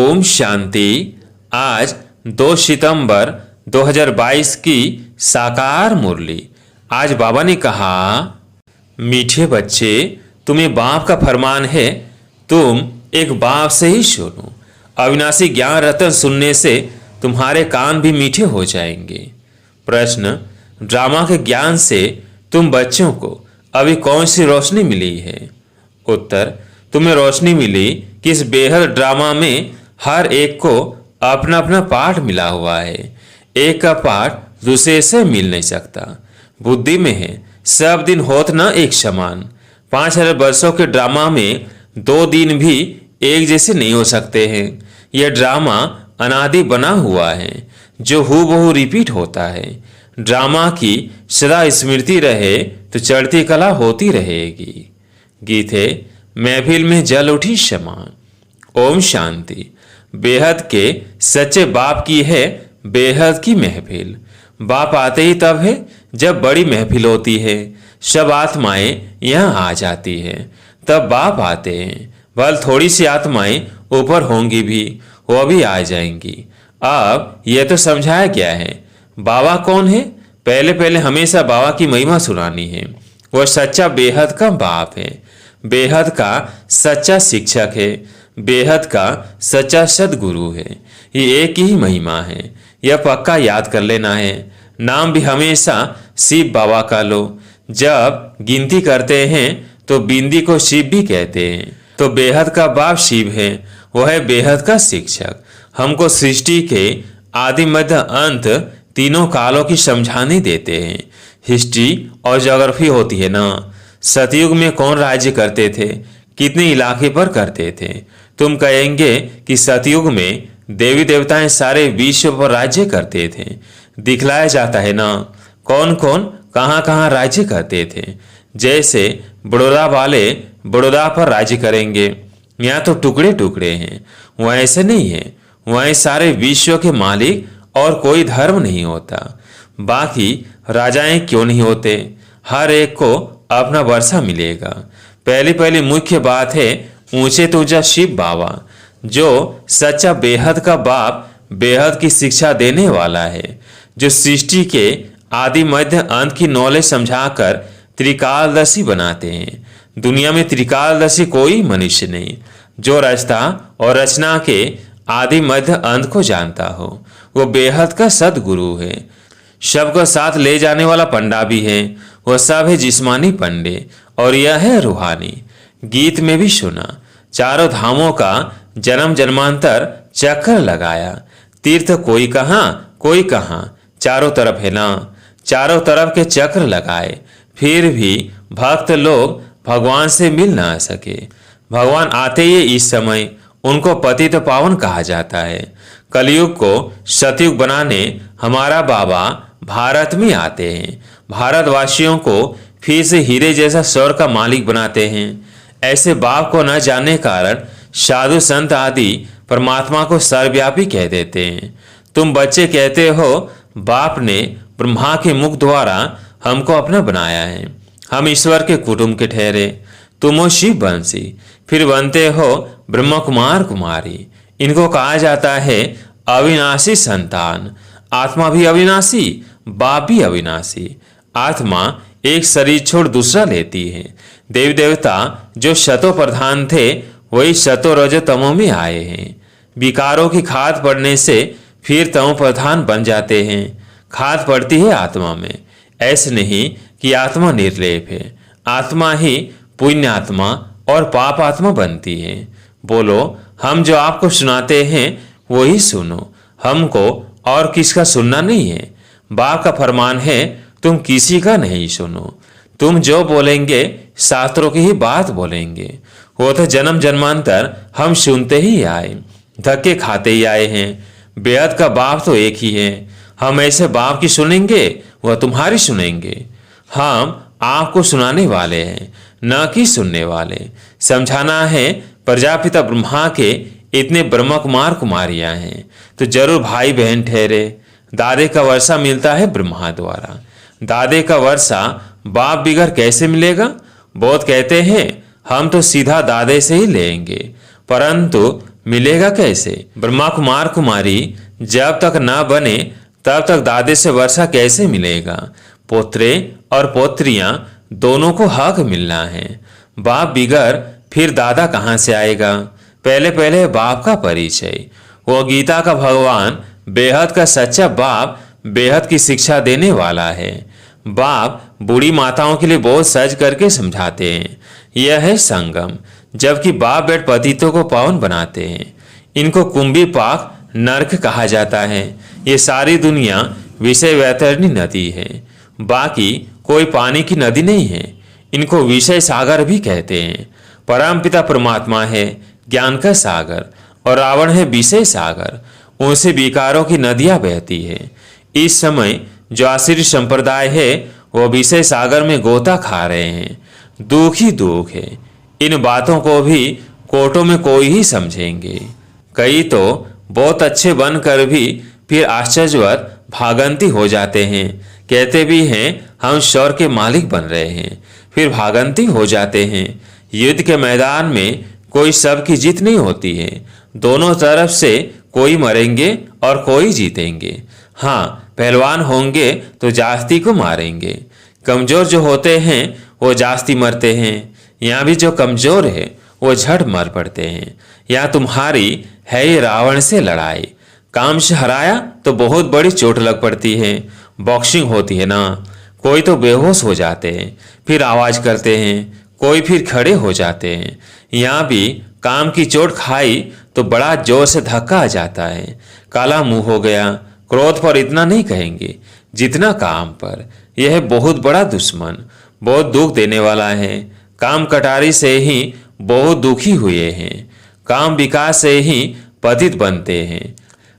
ओम शांति। आज 2 सितंबर 2022 की साकार मुरली। आज बाबा ने कहा, मीठे बच्चे, तुम्हें बाप का फरमान है, तुम एक बाप से ही सुनो। अविनाशी ज्ञान रतन सुनने से तुम्हारे कान भी मीठे हो जाएंगे। प्रश्न, ड्रामा के ज्ञान से तुम बच्चों को अभी कौन सी रोशनी मिली है? उत्तर, तुम्हें रोशनी मिली कि इस बेहद ड्रामा में हर एक को अपना अपना पाठ मिला हुआ है। एक का पाठ दूसरे से मिल नहीं सकता। बुद्धि में है, सब दिन होत न एक समान। 5000 वर्षों के ड्रामा में 2 दिन भी एक जैसे नहीं हो सकते हैं। यह ड्रामा अनादि बना हुआ है जो हूबहू रिपीट होता है। ड्रामा की सदा स्मृति रहे तो चढ़ती कला होती रहेगी। गीत है, महफिल में जल उठी क्षमा। ओम शांति। बेहद के सच्चे बाप की है बेहद की महफिल। बाप आते ही तब है जब बड़ी महफिल होती है। सब आत्माएं यहाँ आ जाती है, तब बाप आते हैं। भल थोड़ी सी आत्माएं ऊपर होंगी भी, वो भी आ जाएंगी। अब यह तो समझाया गया है बाबा कौन है। पहले पहले हमेशा बाबा की महिमा सुनानी है। वह सच्चा बेहद का बाप है, बेहद का सच्चा शिक्षक है, बेहद का सच्चा सदगुरु है। ये एक ही महिमा है, यह पक्का याद कर लेना है। नाम भी हमेशा शिव बाबा का लो। जब गिनती करते हैं तो बिंदी को शिव भी कहते हैं। तो बेहद का बाप शिव है, वह है बेहद का शिक्षक। हमको सृष्टि के आदि मध्य अंत तीनों कालों की समझाने देते हैं। हिस्ट्री और ज्योग्राफी होती है ना। सतयुग में कौन राज्य करते थे, कितने इलाके पर करते थे? तुम कहेंगे कि सतयुग में देवी देवताएं सारे विश्व पर राज्य करते थे। दिखलाया जाता है ना, कौन कौन कहाँ कहाँ राज्य करते थे। जैसे बड़ौदा वाले बड़ौदा पर राज्य करेंगे, यहाँ तो टुकड़े टुकड़े हैं। वह ऐसे नहीं है, वहीं सारे विश्व के मालिक और कोई धर्म नहीं होता। बाकी राजाएं क्यों नहीं होते? हर एक को अपना वर्षा मिलेगा। पहली पहली मुख्य बात है ऊंचे तो ऊंचा शिव बाबा, जो सच्चा बेहद का बाप, बेहद की शिक्षा देने वाला है, जो सृष्टि के आदि मध्य अंत की नॉलेज समझाकर त्रिकालदर्शी बनाते हैं। दुनिया में त्रिकालदर्शी कोई मनुष्य नहीं जो रचता और रचना के आदि मध्य अंत को जानता हो। वो बेहद का सदगुरु है। सबको साथ ले जाने वाला पंडा भी है। वह सब है जिस्मानी पंडे और यह है रूहानी। गीत में भी सुना, चारों धामों का जन्म जन्मांतर चक्कर लगाया। तीर्थ कोई कहाँ कोई कहाँ, चारों तरफ है ना। चारों तरफ के चक्र लगाए, फिर भी भक्त लोग भगवान से मिल ना सके। भगवान आते ही इस समय उनको पतित पावन कहा जाता है। कलयुग को सतयुग बनाने हमारा बाबा भारत में आते हैं। भारतवासियों को फिर से हीरे जैसा स्वर का मालिक बनाते हैं। ऐसे बाप को न जानने कारण साधु संत आदि परमात्मा को सर्वव्यापी कह देते हैं। तुम बच्चे कहते हो बाप ने ब्रह्मा के मुख द्वारा हमको अपना बनाया है, हम ईश्वर के कुटुंब के ठहरे। तुम हो शिव वंशी, फिर बनते हो ब्रह्म कुमार कुमारी। इनको कहा जाता है अविनाशी संतान। आत्मा भी अविनाशी, बाप भी अविनाशी। आत्मा एक शरीर छोड़ दूसरा लेती है। देवी देवता जो शतो प्रधान थे वही शतो रजो तमो में आए हैं। विकारों की खाद पड़ने से फिर तमो प्रधान बन जाते हैं। खाद पड़ती है आत्मा में। ऐसे नहीं कि आत्मा निर्लेप है। आत्मा ही पुण्य आत्मा और पाप आत्मा बनती है। बोलो, हम जो आपको सुनाते हैं वही सुनो। हमको और किसका सुनना नहीं है। बाप का फरमान है तुम किसी का नहीं सुनो। तुम जो बोलेंगे शास्त्रों की ही बात बोलेंगे। वो तो जन्म जन्मांतर हम सुनते ही आए, धक्के खाते ही आए हैं। बेहद का बाप तो एक ही है। हम ऐसे बाप की सुनेंगे, वह तुम्हारी सुनेंगे। हम आपको सुनाने वाले हैं, न कि सुनने वाले। समझाना है प्रजापिता ब्रह्मा के इतने ब्रह्म कुमार कुमारियां हैं तो जरूर भाई बहन ठहरे। दादे का वर्षा मिलता है ब्रह्मा द्वारा। दादे का वर्षा बाप बिगर कैसे मिलेगा? बहुत कहते हैं हम तो सीधा दादे से ही लेंगे, परंतु मिलेगा कैसे? ब्रह्मा कुमार कुमारी जब तक न बने तब तक दादे से वर्षा कैसे मिलेगा? पोत्रे और पोत्रियां दोनों को हक मिलना है। बाप बिगर फिर दादा कहाँ से आएगा? पहले पहले बाप का परिचय। वो गीता का भगवान, बेहद का सच्चा बाप, बेहद की शिक्षा देने वाला है। बाप बूढ़ी माताओं के लिए बहुत सज करके समझाते हैं। यह है संगम, जबकि बाप बेट पतितों को पावन बनाते हैं। इनको कुंभी पाक नरक कहा जाता है। ये सारी दुनिया विषय वैतरणी नदी है, बाकी कोई पानी की नदी नहीं है। इनको विषय सागर भी कहते हैं। परमपिता परमात्मा है ज्ञान का सागर और रावण है विषय सागर। उनसे विकारों की नदियां बहती है। इस समय जो आश्रित संप्रदाय है वो विषय सागर में गोता खा रहे हैं। दुख ही दुख है। इन बातों को भी कोर्टों में कोई ही समझेंगे। कई तो बहुत अच्छे बनकर भी फिर आश्चर्यवत भागंती हो जाते हैं। कहते भी हैं हम स्वर्ग के मालिक बन रहे हैं, फिर भागंती हो जाते हैं। युद्ध के मैदान में कोई सबकी जीत नहीं होती है। दोनों तरफ से कोई मरेंगे और कोई जीतेंगे। हाँ, पहलवान होंगे तो जास्ती को मारेंगे। कमजोर जो होते हैं वो जास्ती मरते हैं। यहाँ भी जो कमजोर है वो झट मर पड़ते हैं। यहाँ तुम्हारी है ये रावण से लड़ाई। काम से हराया तो बहुत बड़ी चोट लग पड़ती है। बॉक्सिंग होती है ना, कोई तो बेहोश हो जाते हैं, फिर आवाज करते हैं, कोई फिर खड़े हो जाते हैं। यहाँ भी काम की चोट खाई तो बड़ा जोर से धक्का आ जाता है। काला मुंह हो गया। क्रोध पर इतना नहीं कहेंगे जितना काम पर। यह है बहुत बड़ा दुश्मन, बहुत दुख देने वाला है। काम कटारी से ही बहुत दुखी हुए हैं। काम विकास से ही पतित बनते हैं।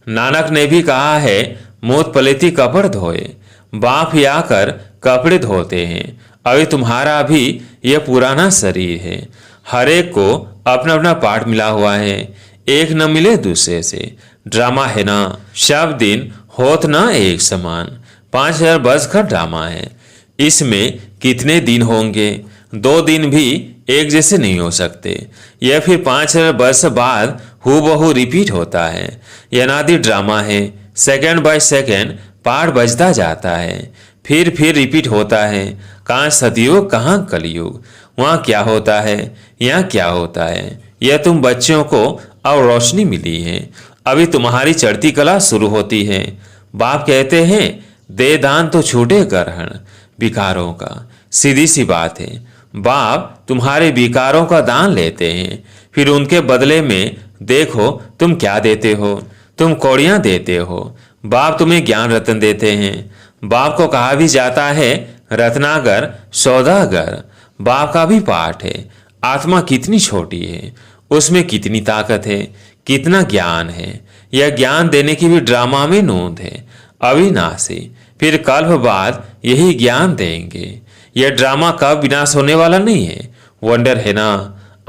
नानक ने भी कहा है मोत पलेती कपड़ धोए। बाप ही आकर कपड़े धोते हैं। अभी तुम्हारा भी यह पुराना शरीर है। हर एक को अपना अपना पार्ट मिला हुआ है, एक न मिले दूसरे से। ड्रामा है ना, सब दिन होत ना एक समान। 5000 वर्ष का ड्रामा है। इसमें कितने दिन होंगे? 2 दिन भी एक जैसे नहीं हो सकते। यह फिर 5000 वर्ष बाद हूबहू रिपीट होता है। यह अनादि ड्रामा है। सेकंड बाय सेकंड पार्ट बजता जाता है, फिर रिपीट होता है। कहाँ सतयुग, कहाँ कलयुग, वहाँ क्या होता है, यहाँ क्या होता है। यह तुम बच्चों को अब रोशनी मिली है। अभी तुम्हारी चढ़ती कला शुरू होती है। बाप कहते हैं दे दान तो छूटे ग्रहण विकारों का। सीधी सी बात है। बाप तुम्हारे विकारों का दान लेते हैं, फिर उनके बदले में देखो तुम क्या देते हो। तुम कौड़ियां देते हो, बाप तुम्हें ज्ञान रत्न देते हैं। बाप को कहा भी जाता है रत्नागर सौदागर। बाप का भी पाठ है। आत्मा कितनी छोटी है, उसमें कितनी ताकत है, कितना ज्ञान है। यह ज्ञान देने की भी ड्रामा में नोंद है। अविनाशी, फिर कल्प बाद यही ज्ञान देंगे। यह ड्रामा कब विनाश होने वाला नहीं है। वंडर है ना,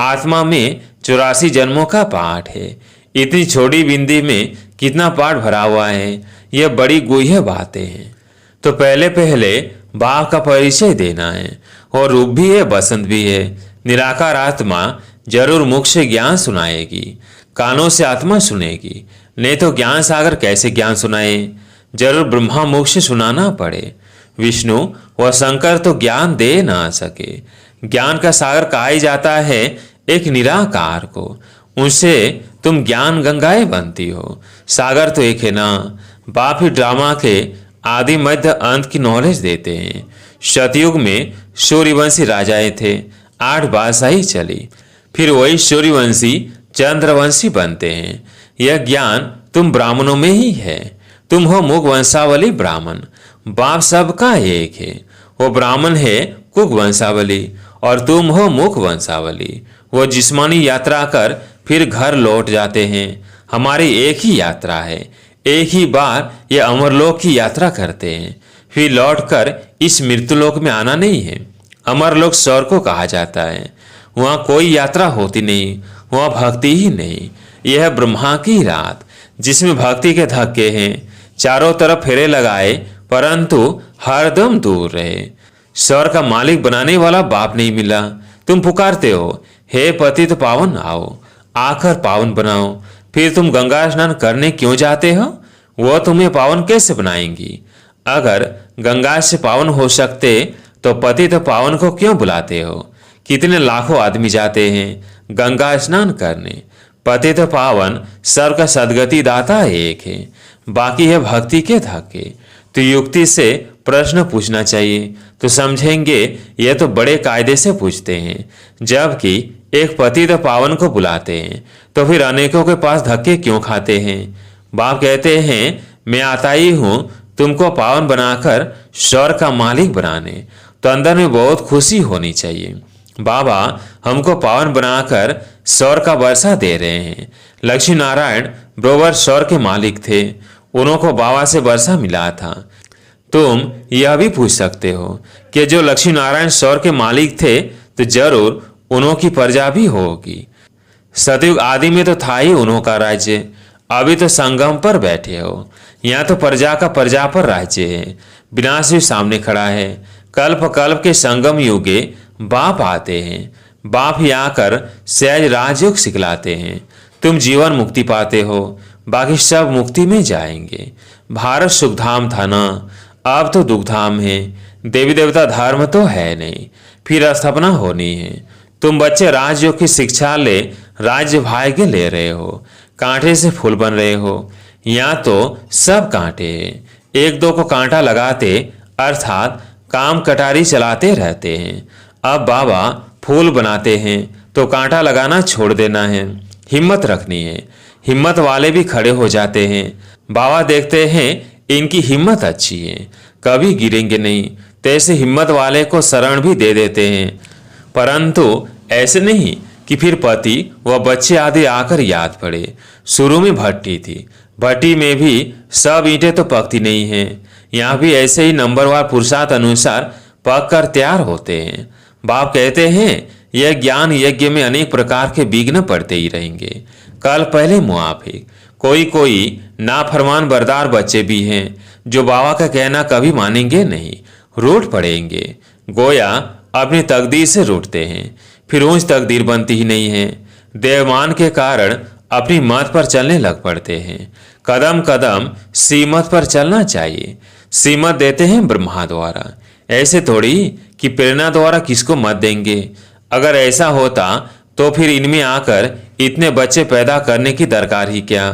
आत्मा में 84 जन्मों का पाठ है। इतनी छोटी बिंदी में कितना पाठ भरा हुआ है। यह बड़ी गुह्य बातें हैं। तो पहले पहले बाप का परिचय देना है। और रूप भी है, बसंत भी है। निराकार आत्मा जरूर मुख से ज्ञान सुनाएगी, कानों से आत्मा सुनेगी। नहीं तो ज्ञान सागर कैसे ज्ञान सुनाए? जरूर ब्रह्मा मुख से सुनाना पड़े। विष्णु व शंकर तो ज्ञान दे ना सके। ज्ञान का सागर कहा ही जाता है एक निराकार को। उनसे तुम ज्ञान गंगाएं बनती हो। सागर तो एक है ना। बाप ही ड्रामा के आदि मध्य अंत की नॉलेज देते हैं। सतयुग में सूर्यवंशी राजाएं थे, 8 बादशाही चली, फिर वही सूर्यवंशी चंद्रवंशी बनते हैं। यह ज्ञान तुम ब्राह्मणों में ही है। तुम हो मुख वंशावली ब्राह्मण। बाप सबका एक है। वो ब्राह्मण है कुक वंशावली और तुम हो मुख वंशावली। वो जिस्मानी यात्रा कर फिर घर लौट जाते हैं। हमारी एक ही यात्रा है। एक ही बार ये अमरलोक की यात्रा करते हैं, फिर लौटकर इस मृत्युलोक में आना नहीं है। अमरलोक स्वर्ग को कहा जाता है। वहाँ कोई यात्रा होती नहीं, वहाँ भक्ति ही नहीं। यह है ब्रह्मा की रात, जिसमें भक्ति के धक्के हैं। चारों तरफ फेरे लगाए परंतु हरदम दूर रहे। स्वर्ग का मालिक बनाने वाला बाप नहीं मिला। तुम पुकारते हो हे पतित पावन आओ, आकर पावन बनाओ। फिर तुम गंगा स्नान करने क्यों जाते हो? वो तुम्हें पावन कैसे बनाएंगी? अगर गंगा से पावन हो सकते तो पतित पावन को क्यों बुलाते हो? कितने लाखों आदमी जाते हैं गंगा स्नान करने। पतित पावन सर्व का सदगति दाता एक है, बाकी है भक्ति के धक्के। तो युक्ति से प्रश्न पूछना चाहिए तो समझेंगे ये तो बड़े कायदे से पूछते हैं, जबकि एक पतित पावन को बुलाते हैं तो फिर अनेकों के पास धक्के क्यों खाते हैं? बाप कहते हैं मैं आता ही हूं तुमको पावन बनाकर स्वर्ग का मालिक बनाने। तो अंदर में बहुत खुशी होनी चाहिए। बाबा हमको पावन बनाकर स्वर्ग का वर्षा दे रहे हैं। लक्ष्मी नारायण बरोबर स्वर्ग के मालिक थे, उनको बाबा से वर्षा मिला था। तुम यह भी पूछ सकते हो कि जो लक्ष्मी नारायण स्वर्ग के मालिक थे तो जरूर उन्हों की प्रजा भी होगी। सतयुग आदि में तो था ही उन्हों का राज्य, अभी तो संगम पर बैठे हो। यहाँ तो प्रजा का प्रजा पर राज्य है, विनाश भी सामने खड़ा है। कल्प कल्प के संगम युगे बाप आते हैं, बाप ही आकर सहज राजयोग सिखलाते हैं। तुम जीवन मुक्ति पाते हो, बाकी सब मुक्ति में जाएंगे। भारत सुखधाम था ना, अब तो दुखधाम है। देवी देवता धर्म तो है नहीं, फिर स्थापना होनी है। तुम बच्चे राजयोग की शिक्षा ले राज्य भाग्य ले रहे हो, कांटे से फूल बन रहे हो। यहाँ तो सब कांटे हैं, एक दो को कांटा लगाते अर्थात काम कटारी चलाते रहते हैं। अब बाबा फूल बनाते हैं तो कांटा लगाना छोड़ देना है, हिम्मत रखनी है। हिम्मत वाले भी खड़े हो जाते हैं। बाबा देखते हैं इनकी हिम्मत अच्छी है, कभी गिरेंगे नहीं, तो ऐसे हिम्मत वाले को शरण भी दे देते हैं। परंतु ऐसे नहीं कि फिर पति व बच्चे आदि आकर याद पड़े। शुरू में भट्टी थी, भट्टी में भी सब ईंटें तो पकती नहीं हैं। यहाँ भी ऐसे ही नंबरवार पुरुषार्थ अनुसार पक कर तैयार होते हैं। बाप कहते हैं यह ज्ञान यज्ञ में अनेक प्रकार के विघ्न पड़ते ही रहेंगे। कल पहले मुआफिक कोई नाफरमान बरदार बच्चे भी हैं जो बाबा का कहना कभी मानेंगे नहीं, रूठ पड़ेंगे। गोया अपनी तकदीर से रूठते हैं, फिर ऊंच तकदीर बनती ही नहीं है। देवमान के कारण अपनी मत पर चलने लग पड़ते हैं। कदम कदम सीमत पर चलना चाहिए। सीमत देते हैं ब्रह्मा द्वारा, ऐसे थोड़ी कि प्रेरणा द्वारा किसको मत देंगे। अगर ऐसा होता तो फिर इनमें आकर इतने बच्चे पैदा करने की दरकार ही क्या।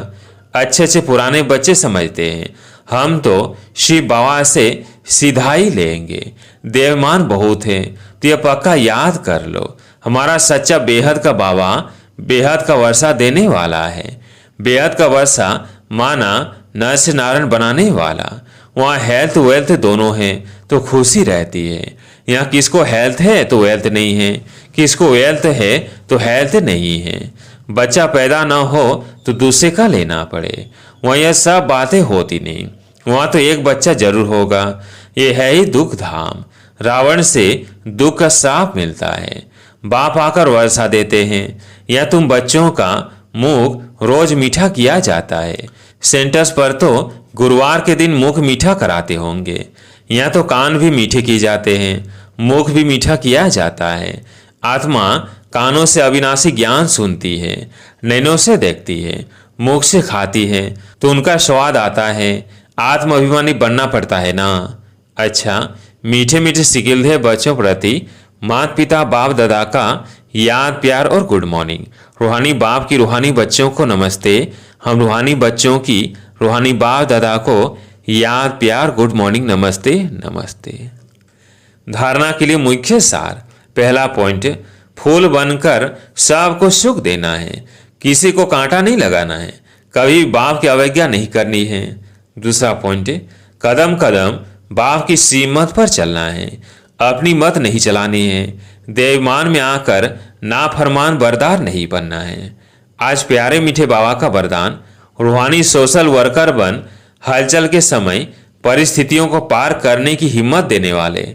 अच्छे अच्छे पुराने बच्चे समझते हैं हम तो शिव बाबा से सीधा ही लेंगे। देवमान बहुत है तो यह पक्का याद कर लो, हमारा सच्चा बेहद का बाबा बेहद का वर्षा देने वाला है। बेहद का वर्षा माना नर से नारायण बनाने वाला। वहाँ हेल्थ वेल्थ दोनों हैं तो खुशी रहती है। यहाँ किसको हेल्थ है तो वेल्थ नहीं है, किसको वेल्थ है तो हेल्थ नहीं है। बच्चा पैदा ना हो तो दूसरे का लेना पड़े, वहाँ यह सब बातें होती नहीं। वहाँ तो एक बच्चा जरूर होगा। ये है ही दुख धाम, रावण से दुख का श्राप मिलता है। बाप आकर वर्षा देते हैं। या तुम बच्चों का मुख रोज मीठा किया जाता है। सेंटर्स पर तो गुरुवार के दिन मुख मीठा कराते होंगे। यहाँ तो कान भी मीठे किए जाते हैं, मुख भी मीठा किया जाता है। आत्मा कानों से अविनाशी ज्ञान सुनती है, नैनों से देखती है, मुख से खाती है तो उनका स्वाद आता है। आत्म अभिमानी बनना पड़ता है ना। अच्छा, मीठे मीठे सिकिलधे बच्चों प्रति माता पिता बाप दादा का याद प्यार और गुड मॉर्निंग। रूहानी बाप की रूहानी बच्चों को नमस्ते। हम रूहानी बच्चों की रूहानी बाप दादा को याद प्यार गुड मॉर्निंग नमस्ते नमस्ते। धारणा के लिए मुख्य सार। पहला पॉइंट, फूल बनकर सबको सुख देना है, किसी को कांटा नहीं लगाना है, कभी बाप की अवज्ञा नहीं करनी है। दूसरा पॉइंट, कदम कदम बाप की सीमत पर चलना है, अपनी मत नहीं चलानी है। देवमान में आकर नाफरमान बरदार नहीं बनना है। आज प्यारे मीठे बाबा का वरदान, रूहानी सोशल वर्कर बन हलचल के समय परिस्थितियों को पार करने की हिम्मत देने वाले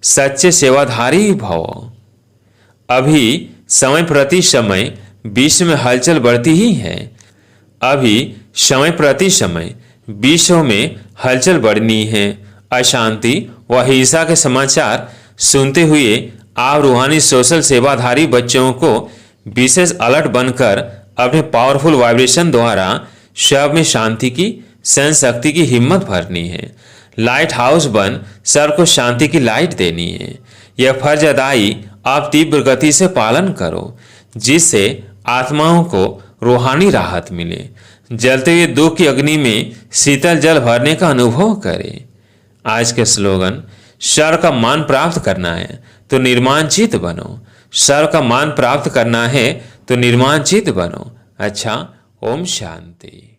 सच्चे सेवाधारी भव। अभी समय प्रति समय विश्व में हलचल बढ़ती ही है। अभी समय प्रति समय विश्व में हलचल बढ़नी है। अशांति व हिंसा के समाचार सुनते हुए आप रूहानी सोशल सेवाधारी बच्चों को विशेष अलर्ट बनकर अपने पावरफुल वाइब्रेशन द्वारा सब में शांति की, सहन शक्ति की हिम्मत भरनी है। लाइट हाउस बन सबको शांति की लाइट देनी है। यह फर्ज अदाई आप तीव्र गति से पालन करो, जिससे आत्माओं को रूहानी राहत मिले। जलते हुए दुख की अग्नि में शीतल जल भरने का अनुभव करें। आज के स्लोगन, सर्व का मान प्राप्त करना है तो निर्माणचित बनो। सर्व का मान प्राप्त करना है तो निर्माणचित बनो। अच्छा, ओम शांति।